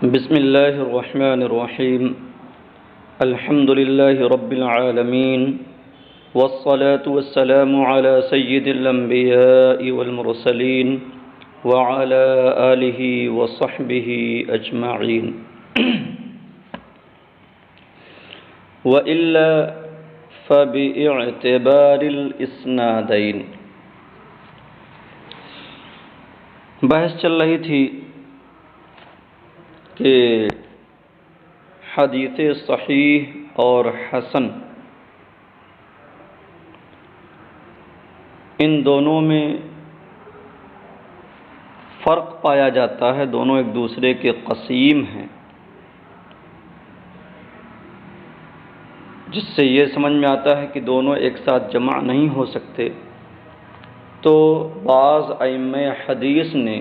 بسم الله الرحمن الرحيم. الحمد لله رب العالمين، والصلاة والسلام على سيد الأنبياء والمرسلين وعلى آله وصحبه أجمعين. وإلا فباعتبار الإسنادين. بحث چل رہی تھی کہ حدیث صحیح اور حسن ان دونوں میں فرق پایا جاتا ہے، دونوں ایک دوسرے کے قسیم ہیں، جس سے یہ سمجھ میں آتا ہے کہ دونوں ایک ساتھ جمع نہیں ہو سکتے۔ تو بعض ائمہ حدیث نے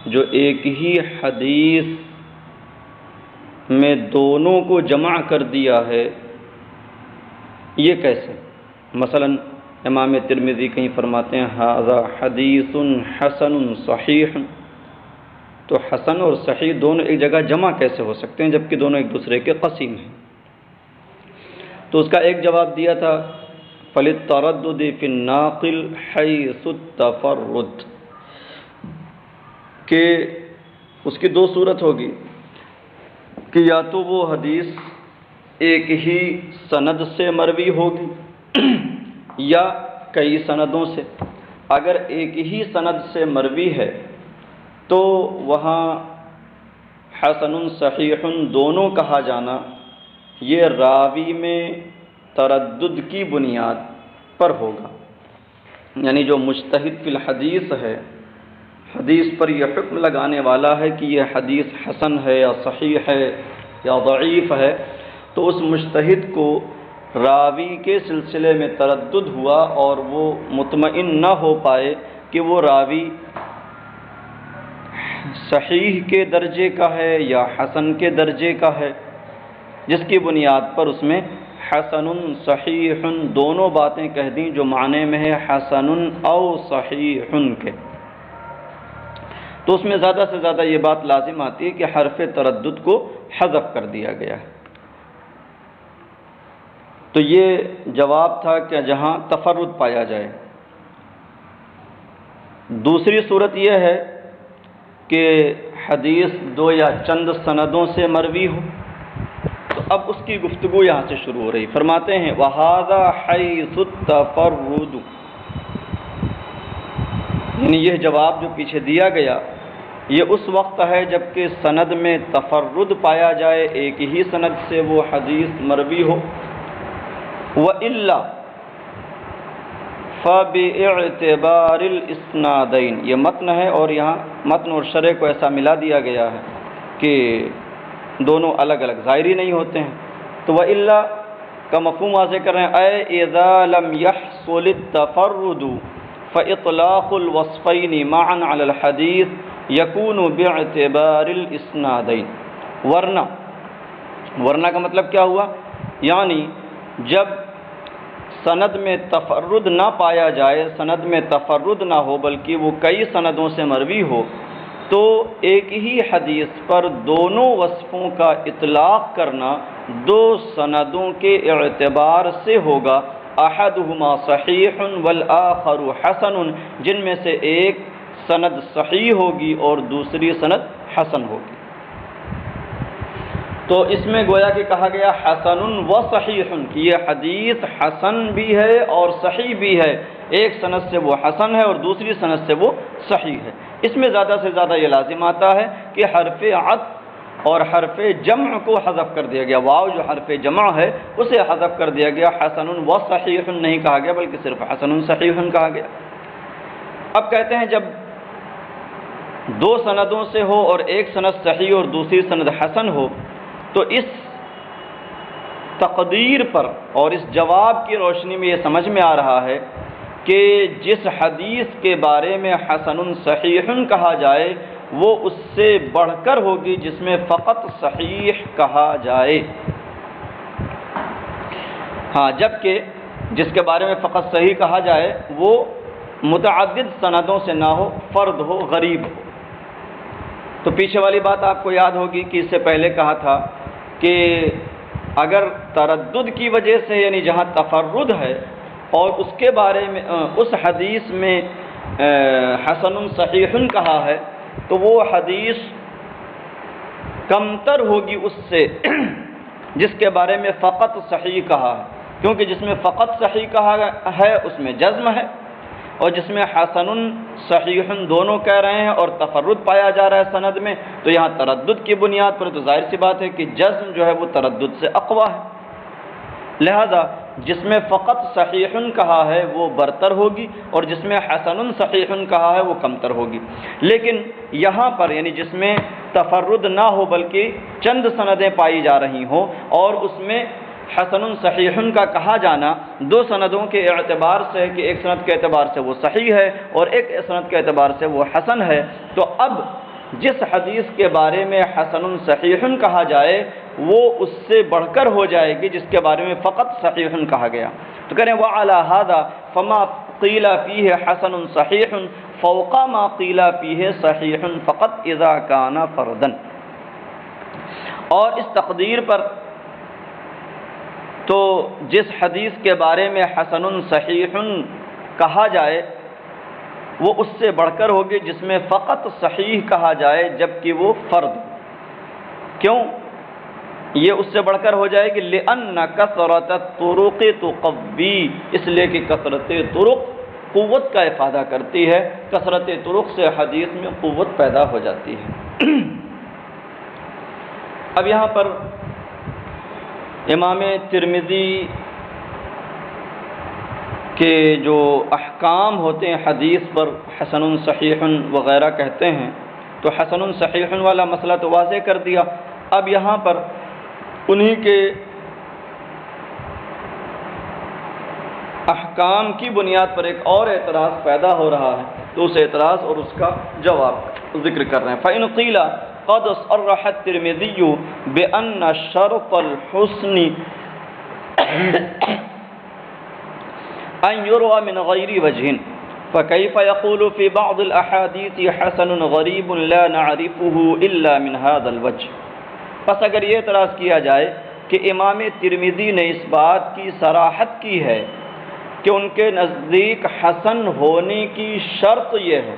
جو ایک ہی حدیث میں دونوں کو جمع کر دیا ہے، یہ کیسے؟ مثلا امام ترمذی کہیں فرماتے ہیں ھذا حدیث حسن صحیح، تو حسن اور صحیح دونوں ایک جگہ جمع کیسے ہو سکتے ہیں جبکہ دونوں ایک دوسرے کے قسیم ہیں؟ تو اس کا ایک جواب دیا تھا فَلِلتَّرَدُّدِ فِي النَّاقِلِ حَيْثُ التَّفَرُّدِ، کہ اس کی دو صورت ہوگی کہ یا تو وہ حدیث ایک ہی سند سے مروی ہوگی یا کئی سندوں سے۔ اگر ایک ہی سند سے مروی ہے تو وہاں حسن صحیح دونوں کہا جانا یہ راوی میں تردد کی بنیاد پر ہوگا، یعنی جو مجتہد فی الحدیث ہے، حدیث پر یہ حکم لگانے والا ہے کہ یہ حدیث حسن ہے یا صحیح ہے یا ضعیف ہے، تو اس مجتہد کو راوی کے سلسلے میں تردد ہوا اور وہ مطمئن نہ ہو پائے کہ وہ راوی صحیح کے درجے کا ہے یا حسن کے درجے کا ہے، جس کی بنیاد پر اس میں حسن صحیح دونوں باتیں کہہ دیں جو معنی میں ہے حسن او صحیح کے۔ تو اس میں زیادہ سے زیادہ یہ بات لازم آتی ہے کہ حرف تردد کو حذف کر دیا گیا ہے۔ تو یہ جواب تھا کہ جہاں تفرد پایا جائے۔ دوسری صورت یہ ہے کہ حدیث دو یا چند سندوں سے مروی ہو، تو اب اس کی گفتگو یہاں سے شروع ہو رہی۔ فرماتے ہیں وَهَذَا حَيْثُ التَّفَرُّدُ، یعنی یہ جواب جو پیچھے دیا گیا یہ اس وقت ہے جب کہ سند میں تفرد پایا جائے، ایک ہی سند سے وہ حدیث مروی ہو۔ وَإِلَّا فَبِاعْتِبَارِ الْإِسْنَادَيْنِ، یہ متن ہے اور یہاں متن اور شرح کو ایسا ملا دیا گیا ہے کہ دونوں الگ الگ ظاہری نہیں ہوتے ہیں۔ تو وَإِلَّا کا مفہوم واضح کر رہے ہیں اے اذا لم يحصل التفرد فإطلاق الوصفين معا على الحديث يكون باعتبار الاسنادين، ورنہ کا مطلب کیا ہوا؟ یعنی جب سند میں تفرد نہ پایا جائے، سند میں تفرد نہ ہو بلکہ وہ کئی سندوں سے مروی ہو، تو ایک ہی حدیث پر دونوں وصفوں کا اطلاق کرنا دو سندوں کے اعتبار سے ہوگا، احدہما صحیح والآخر حسن، جن میں سے ایک سند صحیح ہوگی اور دوسری سند حسن ہوگی۔ تو اس میں گویا کہ کہا گیا حسن و صحیح، کہ یہ حدیث حسن بھی ہے اور صحیح بھی ہے، ایک سند سے وہ حسن ہے اور دوسری سند سے وہ صحیح ہے۔ اس میں زیادہ سے زیادہ یہ لازم آتا ہے کہ حرف عطف اور حرف جمع کو حذف کر دیا گیا، واو جو حرف جمع ہے اسے حذف کر دیا گیا، حسن و صحیح نہیں کہا گیا بلکہ صرف حسن صحیح کہا گیا۔ اب کہتے ہیں جب دو سندوں سے ہو اور ایک سند صحیح اور دوسری سند حسن ہو، تو اس تقدیر پر اور اس جواب کی روشنی میں یہ سمجھ میں آ رہا ہے کہ جس حدیث کے بارے میں حسن صحیح کہا جائے وہ اس سے بڑھ کر ہوگی جس میں فقط صحیح کہا جائے، ہاں، جبکہ جس کے بارے میں فقط صحیح کہا جائے وہ متعدد سندوں سے نہ ہو، فرد ہو، غریب ہو۔ تو پیچھے والی بات آپ کو یاد ہوگی کہ اس سے پہلے کہا تھا کہ اگر تردد کی وجہ سے یعنی جہاں تفرد ہے اور اس کے بارے میں اس حدیث میں حسن صحیح کہا ہے تو وہ حدیث کمتر ہوگی اس سے جس کے بارے میں فقط صحیح کہا ہے، کیونکہ جس میں فقط صحیح کہا ہے اس میں جزم ہے، اور جس میں حسن صحیح دونوں کہہ رہے ہیں اور تفرد پایا جا رہا ہے سند میں، تو یہاں تردد کی بنیاد پر تو ظاہر سی بات ہے کہ جزم جو ہے وہ تردد سے اقوی ہے، لہذا جس میں فقط صحیح کہا ہے وہ برتر ہوگی اور جس میں حسن صحیح کہا ہے وہ کمتر ہوگی۔ لیکن یہاں پر یعنی جس میں تفرد نہ ہو بلکہ چند سندیں پائی جا رہی ہوں اور اس میں حسن صحیح کا کہا جانا دو سندوں کے اعتبار سے ہے کہ ایک سند کے اعتبار سے وہ صحیح ہے اور ایک سند کے اعتبار سے وہ حسن ہے، تو اب جس حدیث کے بارے میں حسن صحیح کہا جائے وہ اس سے بڑھ کر ہو جائے گی جس کے بارے میں فقط صحیح کہا گیا۔ تو کہہ رہے ہیں وَعَلَى هَذَا فَمَا قِيلَ فِيهِ حَسَنٌ صَحِيحٌ فَوْقَ مَا قِيلَ فِيهِ صَحِيحٌ فَقَطْ إِذَا كَانَ فَرْدًا۔ اور اس تقدیر پر تو جس حدیث کے بارے میں حسن صحیح کہا جائے وہ اس سے بڑھ کر ہوگی جس میں فقط صحیح کہا جائے جبکہ وہ فرد۔ کیوں یہ اس سے بڑھ کر ہو جائے گی؟ لِأَنَّ كَثْرَةَ الطُّرُقِ تُقَوِّي، اس لیے کہ کثرت طرق قوت کا افادہ کرتی ہے، کثرت طرق سے حدیث میں قوت پیدا ہو جاتی ہے۔ اب یہاں پر امام ترمذی کے جو احکام ہوتے ہیں حدیث پر حسن صحیح وغیرہ کہتے ہیں، تو حسن صحیح والا مسئلہ تو واضح کر دیا۔ اب یہاں پر انہی کے احکام کی بنیاد پر ایک اور اعتراض پیدا ہو رہا ہے، تو اس اعتراض اور اس کا جواب ذکر کر رہے ہیں۔ فَإِنْ قِيلَ قَدْ صَرَّحَ التِّرْمِذِيُّ بِأَنَّ شَرْطَ الْحُسْنِ أَنْ يُرْوَى مِنْ غَيْرِ وَجْهٍ فَكَيْفَ يَقُولُ فِي بَعْضِ الْأَحَادِيثِ حَسَنٌ غَرِيبٌ لَا نَعْرِفُهُ إِلَّا مِنْ هَذَا الْوَجْهِ۔ پس اگر یہ اعتراض کیا جائے کہ امام ترمذی نے اس بات کی صراحت کی ہے کہ ان کے نزدیک حسن ہونے کی شرط یہ ہے،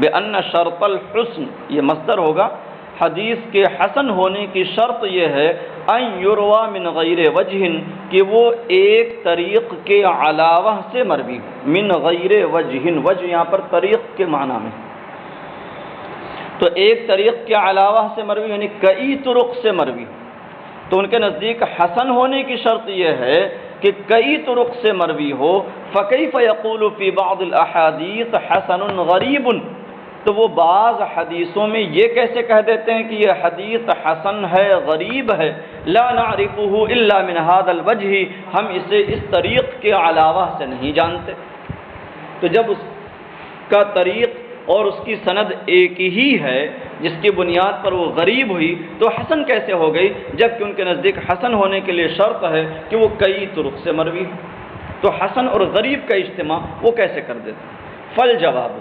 بِأَنَّ شَرْطَ الْحُسْنِ یہ مصدر ہوگا، حدیث کے حسن ہونے کی شرط یہ ہے أَن يُرْوَى مِنْ غَيْرِ وَجْهٍ کہ وہ ایک طریق کے علاوہ سے مروی ہو، من غیر وجہ، وجہ یہاں پر طریق کے معنی میں، تو ایک طریق کے علاوہ سے مروی یعنی کئی طرق سے مروی، تو ان کے نزدیک حسن ہونے کی شرط یہ ہے کہ کئی طرق سے مروی ہو۔ فَكَيْفَ يَقُولُ فِي بَعْضِ الْأَحَادِيثِ حَسَنٌ غَرِيبٌ، تو وہ بعض حدیثوں میں یہ کیسے کہہ دیتے ہیں کہ یہ حدیث حسن ہے، غریب ہے، لا نعرفه الا من هذا الوجہ، ہم اسے اس طریق کے علاوہ سے نہیں جانتے۔ تو جب اس کا طریق اور اس کی سند ایک ہی ہے جس کی بنیاد پر وہ غریب ہوئی تو حسن کیسے ہو گئی، جبکہ ان کے نزدیک حسن ہونے کے لیے شرط ہے کہ وہ کئی طرق سے مروی ہو، تو حسن اور غریب کا اجتماع وہ کیسے کر دیتے؟ فالجواب،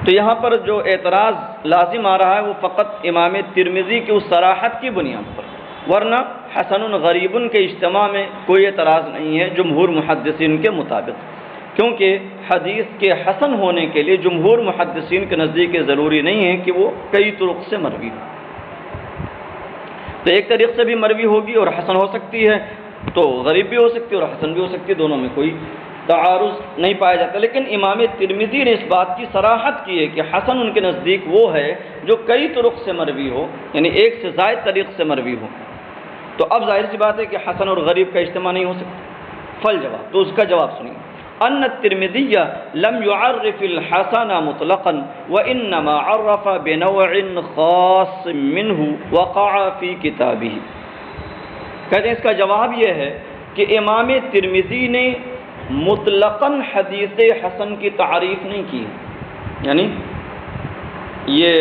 تو یہاں پر جو اعتراض لازم آ رہا ہے وہ فقط امام ترمذی کی اس صراحت کی بنیاد پر، ورنہ حسن غریب کے اجتماع میں کوئی اعتراض نہیں ہے جمہور محدثین کے مطابق، کیونکہ حدیث کے حسن ہونے کے لیے جمہور محدثین کے نزدیک ضروری نہیں ہے کہ وہ کئی طرق سے مروی ہو، تو ایک طریق سے بھی مروی ہوگی اور حسن ہو سکتی ہے، تو غریب بھی ہو سکتی ہے اور حسن بھی ہو سکتی ہے، دونوں میں کوئی تعارض نہیں پایا جاتا۔ لیکن امام ترمذی نے اس بات کی صراحت کی ہے کہ حسن ان کے نزدیک وہ ہے جو کئی طرق سے مروی ہو، یعنی ایک سے زائد طریق سے مروی ہو، تو اب ظاہر سی بات ہے کہ حسن اور غریب کا اجتماع نہیں ہو سکتا۔ فالجواب، تو اس کا جواب سنیے، ان الترمذی لم يعرف الحسن مطلقا وانما عرف بنوع خاص منه وقع في كتابه۔ کہتے ہیں اس کا جواب یہ ہے کہ امام ترمذی نے مطلقاً حدیث حسن کی تعریف نہیں کی، یعنی یہ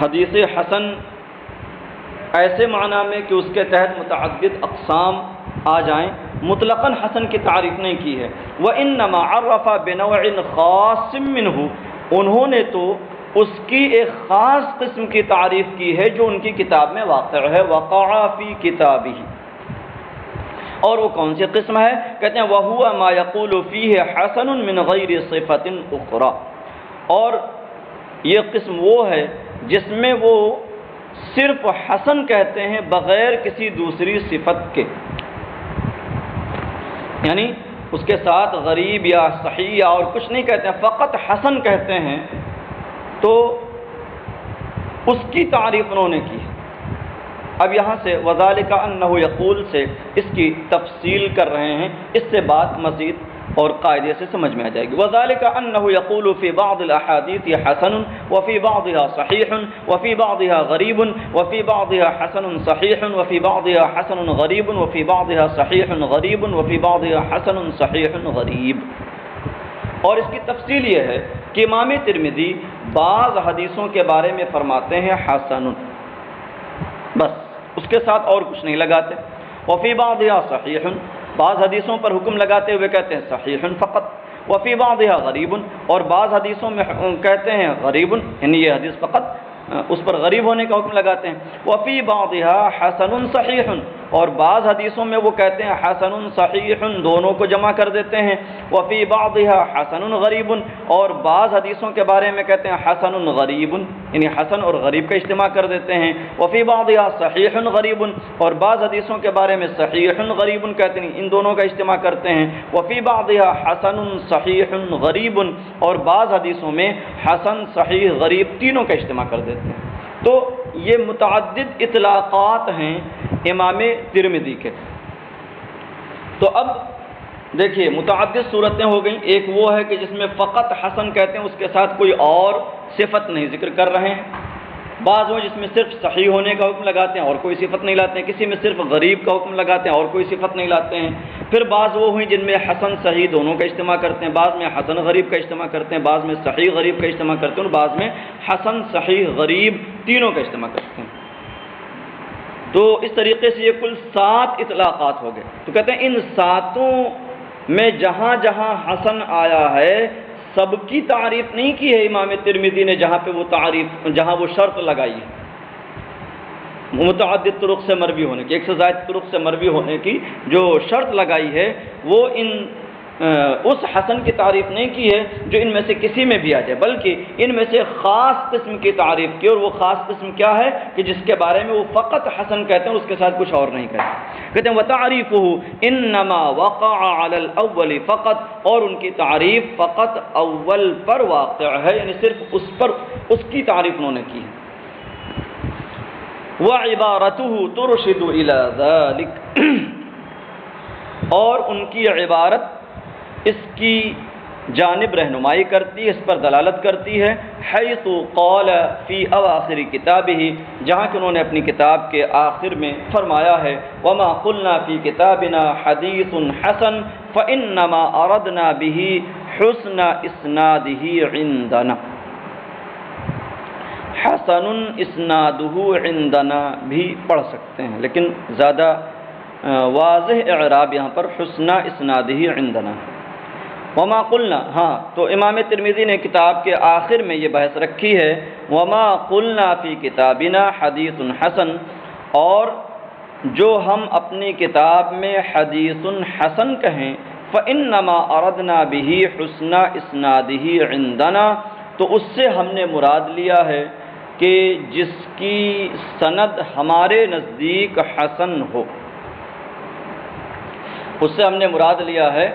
حدیث حسن ایسے معنی میں کہ اس کے تحت متعدد اقسام آ جائیں مطلقاً حسن کی تعریف نہیں کی ہے۔ وَإِنَّمَا عَرَّفَ بِنَوْعٍ خَاصٍ مِّنْهُ، انہوں نے تو اس کی ایک خاص قسم کی تعریف کی ہے جو ان کی کتاب میں واقع ہے، وَقَعَ فِي كِتَابِهِ، اور وہ کون سی قسم ہے؟ کہتے ہیں وَهُوَ مَا يَقُولُ فِيهِ حَسَنٌ مِّن غَيْرِ صِفَةٍ أُخْرَى، اور یہ قسم وہ ہے جس میں وہ صرف حسن کہتے ہیں بغیر کسی دوسری صفت کے، یعنی اس کے ساتھ غریب یا صحیح یا اور کچھ نہیں کہتے ہیں، فقط حسن کہتے ہیں، تو اس کی تعریف انہوں نے کی ہے۔ اب یہاں سے وَذَلِكَ أَنَّهُ يَقُولُ سے اس کی تفصیل کر رہے ہیں، اس سے بات مزید اور قاعدے سے سمجھ میں آ جائے گی۔ وَذَلِكَ أَنَّهُ يَقُولُ فِي بَعْضِ الْأَحَادِيثِ حَسَنٌ وَفِي بَعْضِهَا صَحِيحٌ وَفِي بَعْضِهَا غَرِيبٌ وَفِي بَعْضِهَا حَسَنٌ صَحِيحٌ وَفِي بَعْضِهَا حَسَنٌ غَرِيبٌ وَفِي بَعْضِهَا صَحِيحٌ غَرِيبٌ وَفِي بَعْضِهَا حَسَنٌ صَحِيحٌ غَرِيبٌ۔ اور اس کی تفصیل یہ ہے کہ امام ترمذی بعض حدیثوں کے بارے میں فرماتے ہیں حسن، بس اس کے ساتھ اور کچھ نہیں لگاتے۔ وفی بعضها صحیح، بعض حدیثوں پر حکم لگاتے ہوئے کہتے ہیں صحیح فقط۔ وفی بعضها غریب، اور بعض حدیثوں میں کہتے ہیں غریب، یعنی یہ حدیث فقط اس پر غریب ہونے کا حکم لگاتے ہیں۔ وفی بعضها حسن صحیح، اور بعض حدیثوں میں وہ کہتے ہیں حسن صحیح، دونوں کو جمع کر دیتے ہیں۔ وفی بعضها حسن غریب، اور بعض حدیثوں کے بارے میں کہتے ہیں حسن غریب، یعنی حسن اور غریب کا اجتماع کر دیتے ہیں۔ وفی بعضها صحیح غریب، اور بعض حدیثوں کے بارے میں صحیح غریب کہتے ہیں، ان دونوں کا اجتماع کرتے ہیں۔ وفی بعضها حسن صحیح غریب، اور بعض حدیثوں میں حسن صحیح غریب تینوں کا اجتماع کر دیتے ہیں۔ تو یہ متعدد اطلاقات ہیں امام ترمذی کے۔ تو اب دیکھیے متعدد صورتیں ہو گئیں، ایک وہ ہے کہ جس میں فقط حسن کہتے ہیں، اس کے ساتھ کوئی اور صفت نہیں ذکر کر رہے ہیں۔ بعض وہ جس میں صرف صحیح ہونے کا حکم لگاتے ہیں اور کوئی صفت نہیں لاتے ہیں، کسی میں صرف غریب کا حکم لگاتے ہیں اور کوئی صفت نہیں لاتے ہیں۔ پھر بعض وہ ہوئی جن میں حسن صحیح دونوں کا اجتماع کرتے ہیں، بعض میں حسن غریب کا اجتماع کرتے ہیں، بعض میں صحیح غریب کا اجتماع کرتے ہیں، اور بعض میں حسن صحیح غریب تینوں کا اجتماع کرتے ہیں۔ تو اس طریقے سے یہ کل 7 اطلاقات ہو گئے۔ تو کہتے ہیں ان 7 میں جہاں جہاں حسن آیا ہے سب کی تعریف نہیں کی ہے امام ترمذی نے، جہاں پہ وہ تعریف، جہاں وہ شرط لگائی ہے متعدد طرق سے مروی ہونے کی، ایک سے زائد طرق سے مروی ہونے کی جو شرط لگائی ہے، وہ اس حسن کی تعریف نہیں کی ہے جو ان میں سے کسی میں بھی آ جائے، بلکہ ان میں سے خاص قسم کی تعریف کی، اور وہ خاص قسم کیا ہے کہ جس کے بارے میں وہ فقط حسن کہتے ہیں، اس کے ساتھ کچھ اور نہیں کہتے۔ کہتے ہیں وَتَعْرِيفُهُ إِنَّمَا وَقَعَ عَلَى الْأَوَّلِ فقط، اور ان کی تعریف فقط اول پر واقع ہے، یعنی صرف اس پر اس کی تعریف انہوں نے کی ہے۔ وَعِبَارَتُهُ تُرْشِدُ إِلَى ذَلِكَ، اور ان کی عبارت اس کی جانب رہنمائی کرتی ہے، اس پر دلالت کرتی ہے۔ حیث قال فی اواخر کتابہ، جہاں کہ انہوں نے اپنی کتاب کے آخر میں فرمایا ہے وما قلنا فی کتابنا حدیث حسن فانما اردنا به حسن اسنادہ عندنا۔ حسن اسنادہ عندنا بھی پڑھ سکتے ہیں، لیکن زیادہ واضح اعراب یہاں پر حسن اسنادہ عندنا۔ وما قلنا، ہاں تو امام ترمذی نے کتاب کے آخر میں یہ بحث رکھی ہے وما قلنا فی کتابنا حدیث حسن، اور جو ہم اپنی کتاب میں حدیث حسن کہیں فإنما اردنا به حسن اسنادہ عندنا، تو اس سے ہم نے مراد لیا ہے کہ جس کی سند ہمارے نزدیک حسن ہو، اس سے ہم نے مراد لیا ہے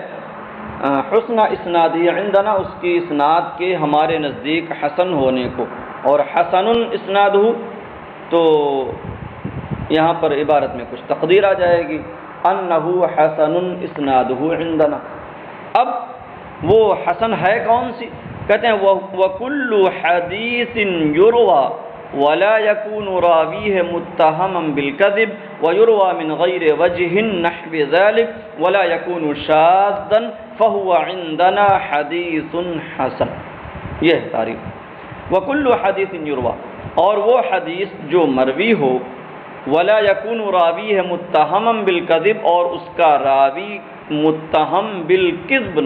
حسن اسنادی عندنا، اس کی اسناد کے ہمارے نزدیک حسن ہونے کو۔ اور حسن اسناد ہو تو یہاں پر عبارت میں کچھ تقدیر آ جائے گی، انہ حسن اسنادہ عندنا۔ اب وہ حسن ہے کون سی؟ کہتے ہیں وَكُلُّ حَدِيثٍ يُرْوَى وَلَا يَكُونُ رَاوِيهِ مُتَّهَمًا بِالْكَذِبِ وَيُرْوَى مِنْ غَيْرِ وَجْهٍ نَحْوِ ذَلِكَ وَلَا يَكُونُ شَاذًّا فَهُوَ عِندَنَا حَدِيثٌ حَسَنٌ۔ یہ ہے تعریف۔ وَكُلُّ حَدِيثٍ يُرْوَى، اور وہ حدیث جو مروی ہو ولا یکون راوی ہے متہم بالکذب، اور اس کا راوی متہم بالکذب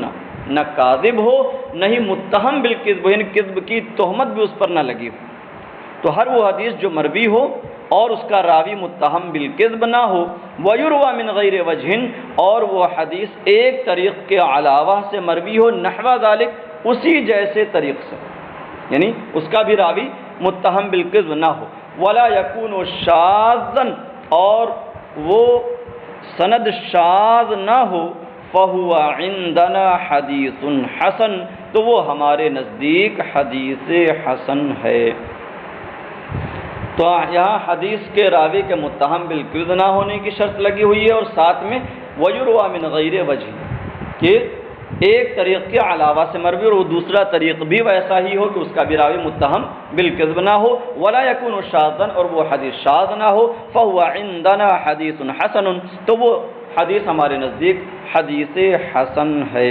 نہ کاذب ہو، نہ ہی متہم بالکذب ہو، یعنی کذب کی تہمت بھی اس پر نہ لگی ہو۔ تو ہر وہ حدیث جو مروی ہو اور اس کا راوی متہم بالکذب نہ ہو، ویروی من غیر وجہ، اور وہ حدیث ایک طریق کے علاوہ سے مروی ہو، نحو ذالک، اسی جیسے طریق سے، یعنی اس کا بھی راوی متہم بالکذب نہ ہو، ولا یکون شاذا، اور وہ سند شاذ نہ ہو، فہو عندنا حدیث حسن، تو وہ ہمارے نزدیک حدیث حسن ہے۔ تو یہاں حدیث کے راوی کے متہم بالکذب نہ ہونے کی شرط لگی ہوئی ہے، اور ساتھ میں ویروی من غیر وجہ، کہ ایک طریق کے علاوہ سے مروی اور وہ دوسرا طریق بھی ویسا ہی ہو کہ اس کا بھی راوی متہم بالکذب نہ ہو، ولا یکون شاذا، اور وہ حدیث شاذ نہ ہو، فہو عندنا حدیث حسن، تو وہ حدیث ہمارے نزدیک حدیث حسن ہے۔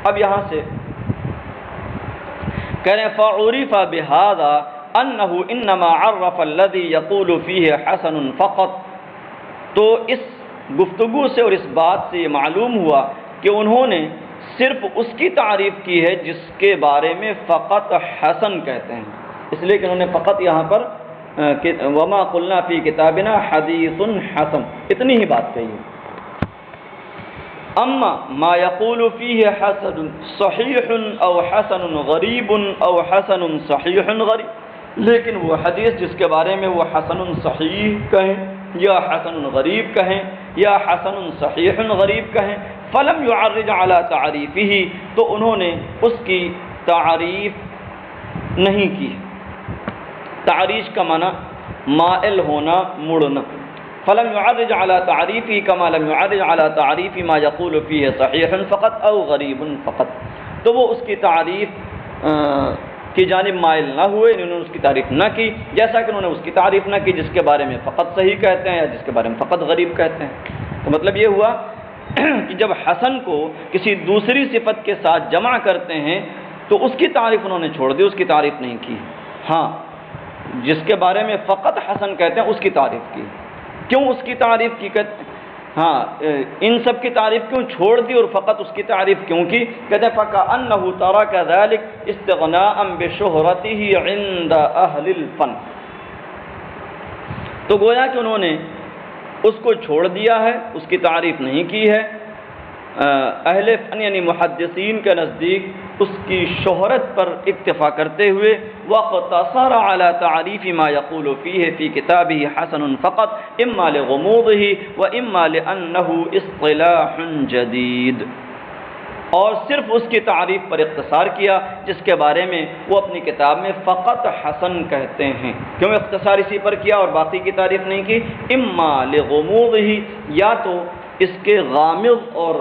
اب یہاں سے کہہ رہے ہیں فعرف بہذا انہ انما عرف الذی یقول فیہ حسن فقط، تو اس گفتگو سے اور اس بات سے یہ معلوم ہوا کہ انہوں نے صرف اس کی تعریف کی ہے جس کے بارے میں فقط حسن کہتے ہیں، اس لیے کہ انہوں نے فقط یہاں پر وما قلنا فی کتابنا حدیث حسن، اتنی ہی بات کہی ہے۔ اما ما یقول فیہ حسن صحیح او حسن غریب او حسن صحیح غریب، لیکن وہ حدیث جس کے بارے میں وہ حسن صحیح کہیں یا حسن غریب کہیں یا حسن صحیح غریب کہیں، فلم يعرج على تعریفہ، تو انہوں نے اس کی تعریف نہیں کی۔ تعریج کا معنی مائل ہونا، مڑنا، فلم يعرج على تعریفہ كما لم يعرج على تعریف ما يقول فیہ صحیح فقط او غریب فقط، تو وہ اس کی تعریف کی جانب مائل نہ ہوئے، انہوں نے اس کی تعریف نہ کی، جیسا کہ انہوں نے اس کی تعریف نہ کی جس کے بارے میں فقط صحیح کہتے ہیں یا جس کے بارے میں فقط غریب کہتے ہیں۔ تو مطلب یہ ہوا کہ جب حسن کو کسی دوسری صفت کے ساتھ جمع کرتے ہیں تو اس کی تعریف انہوں نے چھوڑ دی، اس کی تعریف نہیں کی، ہاں جس کے بارے میں فقط حسن کہتے ہیں اس کی تعریف کی۔ کیوں اس کی تعریف کی؟ ہاں ان سب کی تعریف کیوں چھوڑ دی اور فقط اس کی تعریف کیوں کی؟ کہتے ہیں فَكَأَنَّهُ تَرَكَ ذَلِكَ اسْتِغْنَاءً بِشُهْرَتِهِ عِنْدَ أَهْلِ الْفَنِّ، تو گویا کہ انہوں نے اس کو چھوڑ دیا ہے، اس کی تعریف نہیں کی ہے، اہل فن یعنی محدثین کے نزدیک اس کی شہرت پر اکتفا کرتے ہوئے وَاقْتَصَرَ عَلَى تَعْرِيفِ مَا يَقُولُ فِيهِ فِي كِتَابِهِ حَسَنٌ فَقَطْ إِمَّا لِغُمُوضِهِ وَإِمَّا لِأَنَّهُ اصطلاح جدید، اور صرف اس کی تعریف پر اختصار کیا جس کے بارے میں وہ اپنی کتاب میں فقط حسن کہتے ہیں۔ کیوں اختصار اسی پر کیا اور باقی کی تعریف نہیں کی؟ اما لغموضہ، یا تو اس کے غامض اور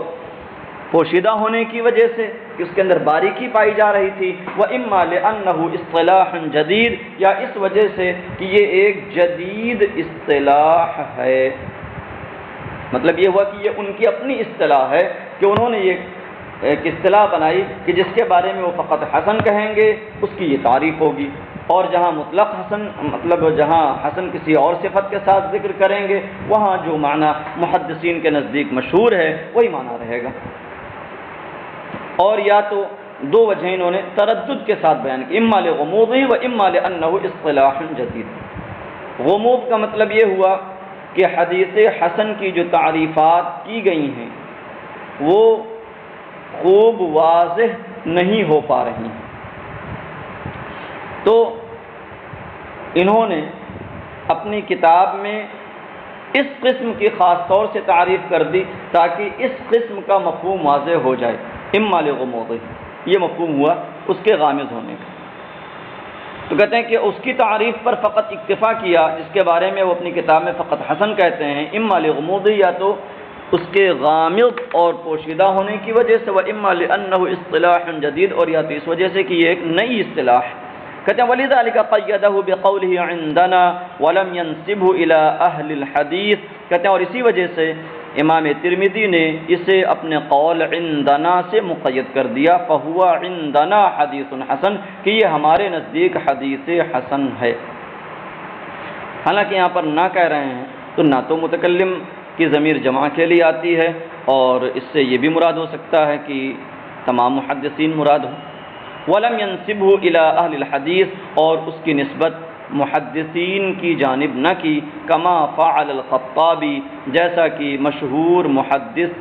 پوشیدہ ہونے کی وجہ سے کہ اس کے اندر باریکی پائی جا رہی تھی، وَإِمَّا لِأَنَّهُ اصطلاح جدید، یا اس وجہ سے کہ یہ ایک جدید اصطلاح ہے۔ مطلب یہ ہوا کہ یہ ان کی اپنی اصطلاح ہے کہ انہوں نے یہ ایک اصطلاح بنائی کہ جس کے بارے میں وہ فقط حسن کہیں گے اس کی یہ تعریف ہوگی، اور جہاں مطلق حسن مطلب جہاں حسن کسی اور صفت کے ساتھ ذکر کریں گے وہاں جو معنی محدثین کے نزدیک مشہور ہے وہی معنی رہے گا۔ اور یا تو دو وجہیں انہوں نے تردد کے ساتھ بیان کی، اما لغموضہ و اما لانہ اصطلاح جدید۔ غموض کا مطلب یہ ہوا کہ حدیث حسن کی جو تعریفات کی گئی ہیں وہ خوب واضح نہیں ہو پا رہی ہیں، تو انہوں نے اپنی کتاب میں اس قسم کی خاص طور سے تعریف کر دی تاکہ اس قسم کا مفہوم واضح ہو جائے۔ اما لغموضہ یہ مفہوم ہوا اس کے غامض ہونے کا، تو کہتے ہیں کہ اس کی تعریف پر فقط اکتفا کیا جس کے بارے میں وہ اپنی کتاب میں فقط حسن کہتے ہیں، اما لغموضہ یا تو اس کے غامض اور پوشیدہ ہونے کی وجہ سے، وَإِمَّا لِأَنَّهُ اصطلاح جدید، اور یا تو اس وجہ سے کہ یہ ایک نئی اصطلاح ہے۔ کہتے ہیں وَلِذَلِكَ قَيَّدَهُ بِقَوْلِهِ عِنْدَنَا وَلَمْ يَنْسِبْهُ إِلَىٰ أَهْلِ الْحَدِيثِ، کہتے ہیں اور اسی وجہ سے امام ترمذی نے اسے اپنے قول عندنا سے مقید کر دیا، فَهُوَ عِنْدَنَا حَدِيثٌ حَسَن، کہ یہ ہمارے نزدیک حدیث حسن ہے۔ حالانکہ یہاں پر نہ کہہ رہے ہیں تو نہ تو متکلم کی ضمیر جمع کے لیے آتی ہے، اور اس سے یہ بھی مراد ہو سکتا ہے کہ تمام محدثین مراد ہوں۔ وَلَمْ يَنْسِبْهُ إِلَىٰ أَهْلِ الْحَدِيثِ، اور اس کی نسبت محدثین کی جانب نہ کی، کما فعل الخطابی، جیسا کہ مشہور محدث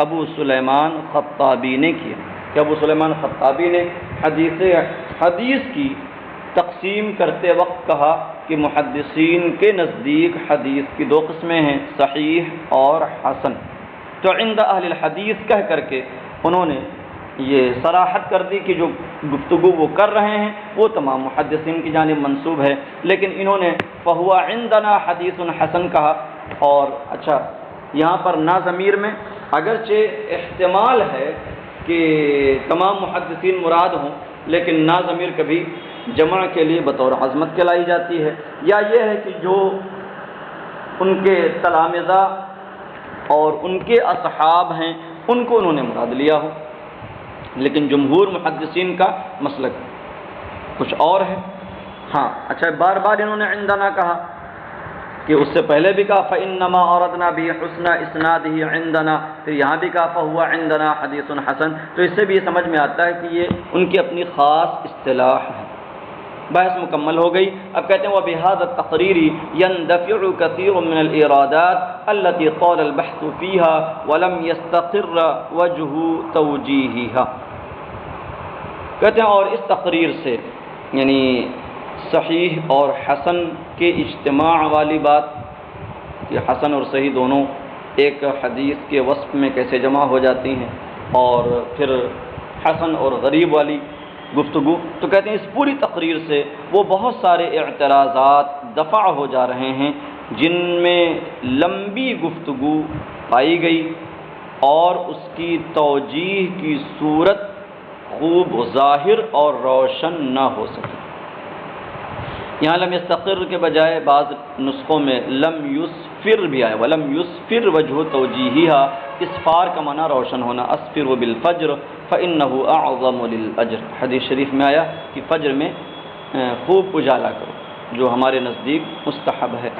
ابو سلیمان خطابی نے کیا، کہ ابو سلیمان خطابی نے حدیث کی تقسیم کرتے وقت کہا کہ محدثین کے نزدیک حدیث کی دو قسمیں ہیں، صحیح اور حسن۔ تو عند اہل الحدیث کہہ کر کے انہوں نے یہ صراحت کر دی کہ جو گفتگو وہ کر رہے ہیں وہ تمام محدثین کی جانب منسوب ہے، لیکن انہوں نے فہو عندنا حدیث حسن کہا۔ اور اچھا، یہاں پر نا ضمیر میں اگرچہ احتمال ہے کہ تمام محدثین مراد ہوں، لیکن نا ضمیر کبھی جمع کے لیے بطور عظمت کے لائی جاتی ہے، یا یہ ہے کہ جو ان کے تلامذہ اور ان کے اصحاب ہیں ان کو انہوں نے مراد لیا ہو، لیکن جمہور محدثین کا مسلک کچھ اور ہے۔ ہاں اچھا، بار بار انہوں نے عندنا کہا، کہ اس سے پہلے بھی کہا فَإِنَّمَا أَرَدْنَا بِهِ حُسْنَ إِسْنَادِهِ عِندَنَا، پھر یہاں بھی کہا فَهُوَ عِندَنَا حَدِيثٌ حَسَن۔ تو اس سے بھی یہ سمجھ میں آتا ہے کہ یہ ان کی اپنی خاص اصطلاح ہے۔ بحث مکمل ہو گئی۔ اب کہتے ہیں وَبِهَذَا التَّقْرِيرِ يَنْدَفِعُ كَثِيرٌ مِنَ الْإِرَادَاتِ الَّتِي طَالَ الْبَحْثُ فِيهَا وَلَمْ يَسْتَقِرَّ وَجْهُ تَوْجِيهِهَا۔ کہتے ہیں اور اس تقریر سے، یعنی صحیح اور حسن کے اجتماع والی بات، کہ حسن اور صحیح دونوں ایک حدیث کے وصف میں کیسے جمع ہو جاتی ہیں، اور پھر حسن اور غریب والی گفتگو، تو کہتے ہیں اس پوری تقریر سے وہ بہت سارے اعتراضات دفع ہو جا رہے ہیں جن میں لمبی گفتگو پائی گئی اور اس کی توجیہ کی صورت خوب ظاہر اور روشن نہ ہو سکی۔ یہاں لم یستقر کے بجائے بعض نسخوں میں لم یسفر بھی آیا، ولم یسفر وجہ توجیہہا، اسفار کا معنی روشن ہونا، اسفر بالفجر فإنہ اعظم للأجر، حدیث شریف میں آیا کہ فجر میں خوب اجالا کرو، جو ہمارے نزدیک مستحب ہے۔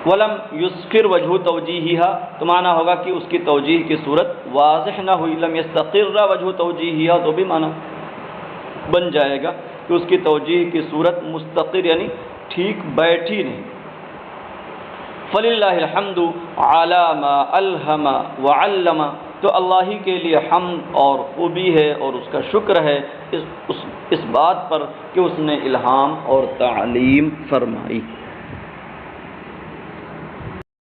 ولم یسفر وجہ توجیہہا تو معنی ہوگا کہ اس کی توجیہ کی صورت واضح نہ ہوئی، لم یستقر وجہ توجیہہا تو بھی معنی بن جائے گا کہ اس کی توجیہ کی صورت مستقر یعنی ٹھیک بیٹھی نہیں۔ فللہ الحمد علی ما الہم وعلم، تو اللہ ہی کے لیے حمد اور خوبی ہے اور اس کا شکر ہے اس بات پر کہ اس نے الہام اور تعلیم فرمائی۔